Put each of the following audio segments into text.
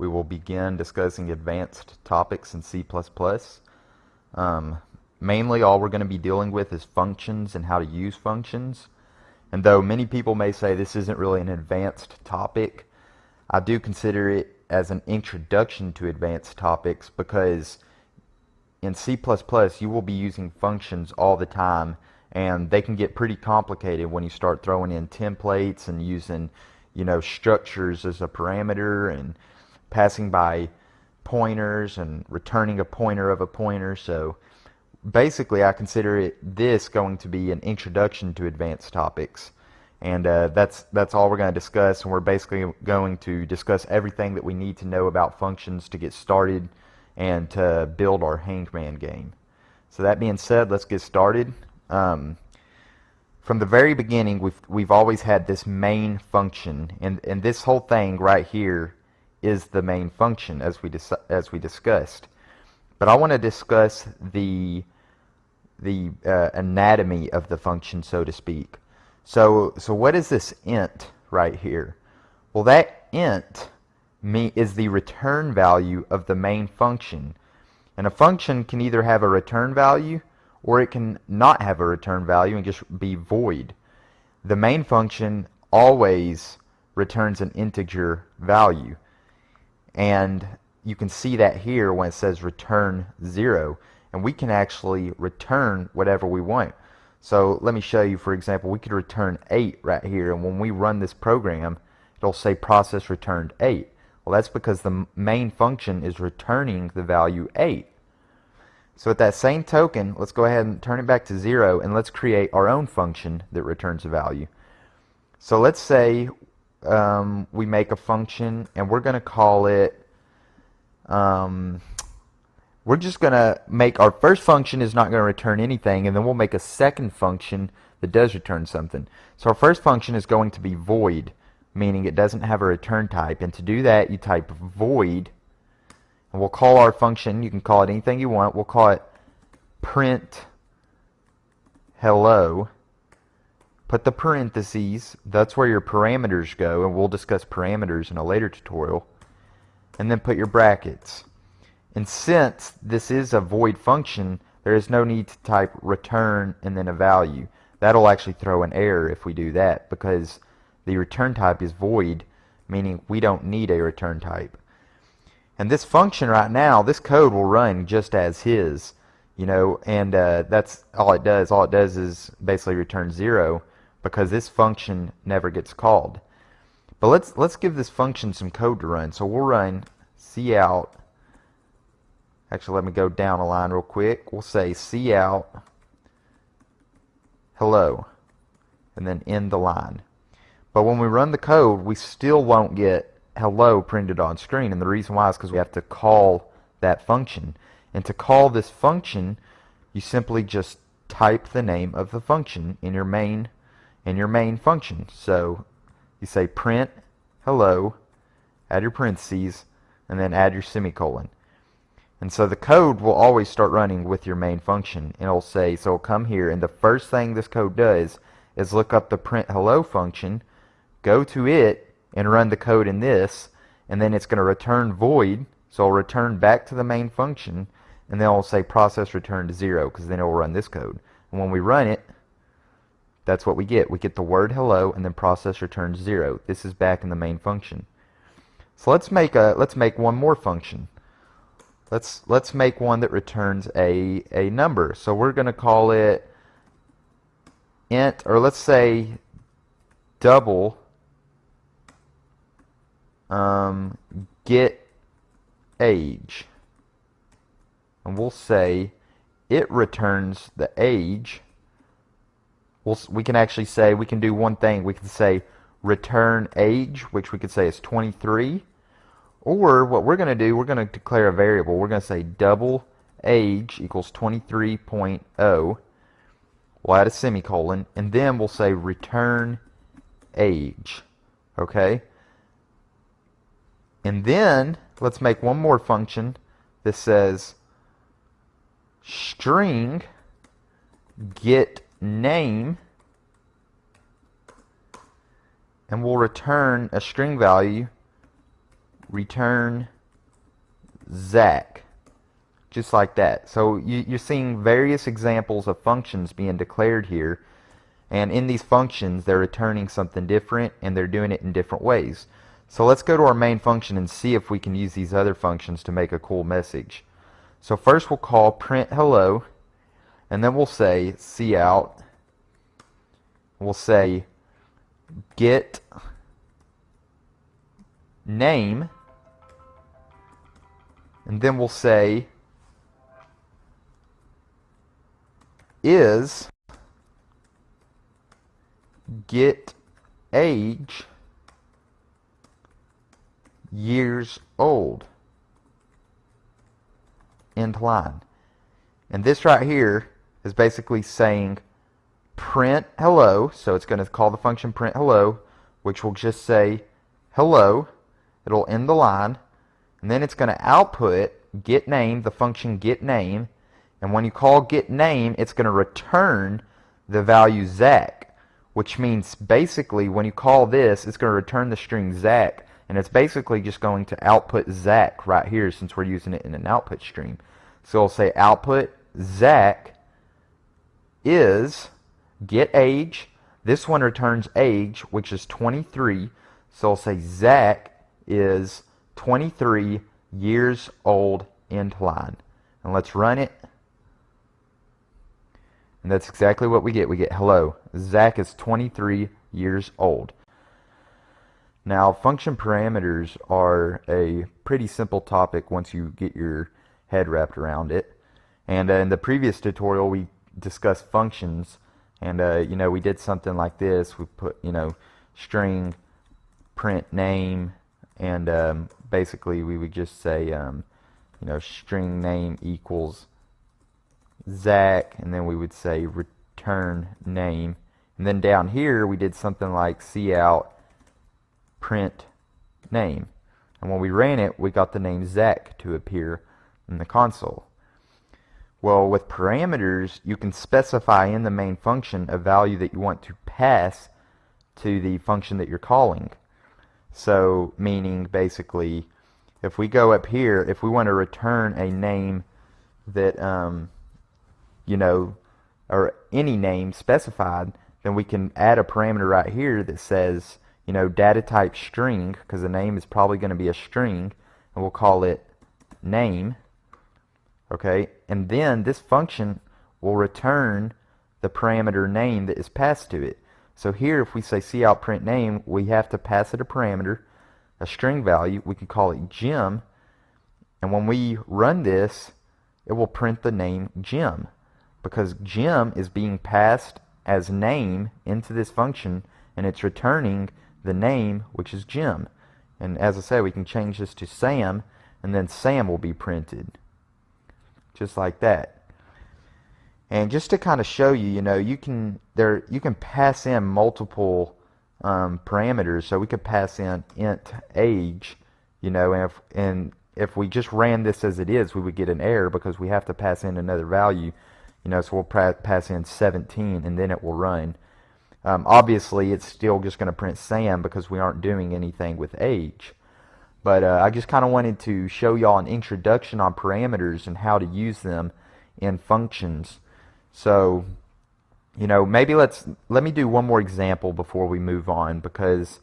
we will begin discussing advanced topics in C++. Mainly all we're going to be dealing with is functions and how to use functions. And though many people may say this isn't really an advanced topic, I do consider it as an introduction to advanced topics, because in C++ you will be using functions all the time, and they can get pretty complicated when you start throwing in templates and using, structures as a parameter and passing by pointers and returning a pointer of a pointer. So basically I consider this going to be an introduction to advanced topics, and that's all we're going to discuss. And we're basically going to discuss everything that we need to know about functions to get started and to build our hangman game. So that being said, let's get started. From the very beginning, we've always had this main function, and this whole thing right here is the main function, as we discussed. But I want to discuss the anatomy of the function, so to speak. So what is this int right here? Well, that int is the return value of the main function. And a function can either have a return value or it can not have a return value and just be void. The main function always returns an integer value. And you can see that here when it says return 0. And we can actually return whatever we want. So let me show you. For example, we could return 8 right here, and when we run this program, it'll say process returned 8. Well, that's because the main function is returning the value 8. So at that same token, let's go ahead and turn it back to 0, and let's create our own function that returns a value. So let's say we make a function, and we're going to call it, we're just going to make our first function is not going to return anything, and then we'll make a second function that does return something. So our first function is going to be void, meaning it doesn't have a return type. And to do that, you type void, and we'll call our function, you can call it anything you want, we'll call it print hello. Put the parentheses, that's where your parameters go, and we'll discuss parameters in a later tutorial. And then put your brackets. And since this is a void function, there is no need to type return and then a value. That'll actually throw an error if we do that, because the return type is void, meaning we don't need a return type. And this function right now, this code will run just as his, and that's all it does. All it does is basically return 0, because this function never gets called. But let's give this function some code to run. So we'll run cout. Actually, let me go down a line real quick. We'll say cout hello, and then end the line. But when we run the code, we still won't get hello printed on screen, and the reason why is because we have to call that function. And to call this function, you simply just type the name of the function in your main function. So you say print hello, add your parentheses, and then add your semicolon. And so the code will always start running with your main function. And it'll say, so it'll come here, and the first thing this code does is look up the print hello function, go to it, and run the code in this, and then it's going to return void, so it'll return back to the main function, and then it'll say process returned 0, because then it'll run this code. And when we run it, that's what we get. We get the word hello, and then process returns 0. This is back in the main function. So let's make one more function. Let's make one that returns a number. So we're going to call it int, or let's say double get age, and we'll say it returns the age. We can actually say, we can do one thing. We can say return age, which we could say is 23. Or what we're going to do, we're going to declare a variable. We're going to say double age equals 23.0. We'll add a semicolon, and then we'll say return age. Okay? And then let's make one more function that says string get name, and we'll return a string value return Zach. Just like that. So you're seeing various examples of functions being declared here. And in these functions, they're returning something different, and they're doing it in different ways. So let's go to our main function and see if we can use these other functions to make a cool message. So first we'll call print hello, and then we'll say cout. We'll say get name, and then we'll say is get age years old, end line. And this right here is basically saying print hello, so it's going to call the function print hello, which will just say hello. It'll end the line, and then it's going to output get name, the function get name, and when you call get name, it's going to return the value Zach, which means basically when you call this, it's going to return the string Zach, and it's basically just going to output Zach right here since we're using it in an output stream. So it'll say output Zach is get age. This one returns age, which is 23. So I'll say Zach is 23 years old, end line. And let's run it. And that's exactly what we get. We get hello. Zach is 23 years old. Now, function parameters are a pretty simple topic once you get your head wrapped around it. And in the previous tutorial, we discussed functions. And, we did something like this. We put, string print name. And basically, we would just say, string name equals Zach, and then we would say return name, and then down here we did something like cout print name, and when we ran it we got the name Zach to appear in the console. Well, with parameters you can specify in the main function a value that you want to pass to the function that you're calling. So meaning basically if we go up here, if we want to return a name that or any name specified, then we can add a parameter right here that says, data type string, because the name is probably going to be a string, and we'll call it name. Okay, and then this function will return the parameter name that is passed to it. So here, if we say cout print name, we have to pass it a parameter, a string value. We can call it Jim, and when we run this, it will print the name Jim, because Jim is being passed as name into this function, and it's returning the name, which is Jim. And as I said, we can change this to Sam, and then Sam will be printed, just like that. And just to kind of show you, you can pass in multiple parameters. So we could pass in int age, and if we just ran this as it is, we would get an error because we have to pass in another value. So we'll pass in 17, and then it will run. Obviously, it's still just going to print Sam because we aren't doing anything with age. But I just kind of wanted to show y'all an introduction on parameters and how to use them in functions. So, maybe let me do one more example before we move on, because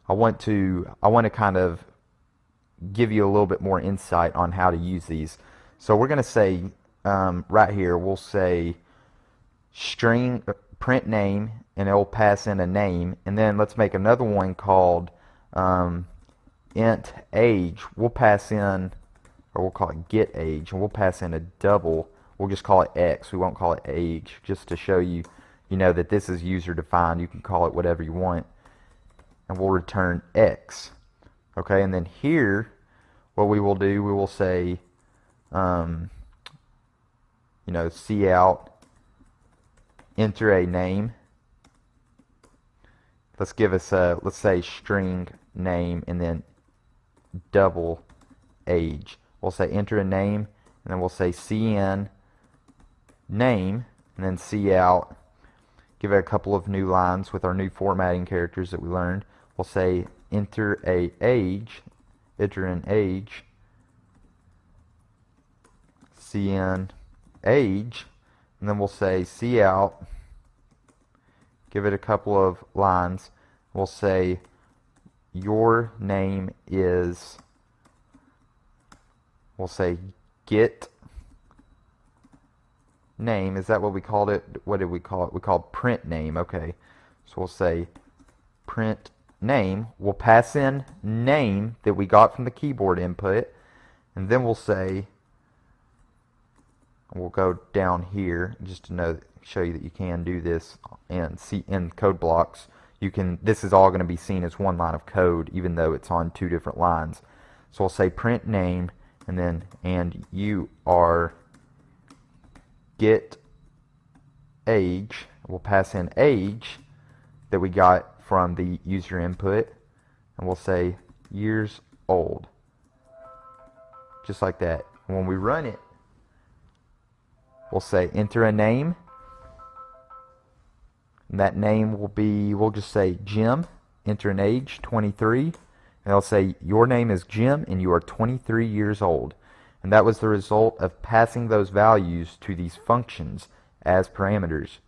I want to kind of give you a little bit more insight on how to use these. So we're going to say right here, we'll say string print name, and it will pass in a name. And then let's make another one called int age. We'll pass in, or we'll call it get age, and we'll pass in a double. We'll just call it X. We won't call it age, just to show you, that this is user defined. You can call it whatever you want, and we'll return X. Okay, and then here, what we will do, we will say, cout, enter a name. Let's give us let's say string name, and then double age. We'll say enter a name, and then we'll say cn name, and then cout. Give it a couple of new lines with our new formatting characters that we learned. We'll say enter a age enter in age, cin age, and then we'll say cout, give it a couple of lines. We'll say your name is, we'll say get name. Is that what we called it? What did we call it? We called print name. Okay, so we'll say print name. We'll pass in name that we got from the keyboard input, and then we'll say, we'll go down here just to show you that you can do this in code blocks. This is all going to be seen as one line of code, even though it's on two different lines. So we'll say print name, and then you are get age. We'll pass in age that we got from the user input, and we'll say years old, just like that. When we run it, we'll say enter a name, and that name will be, we'll just say Jim. Enter an age, 23, and it'll say your name is Jim and you are 23 years old. And that was the result of passing those values to these functions as parameters.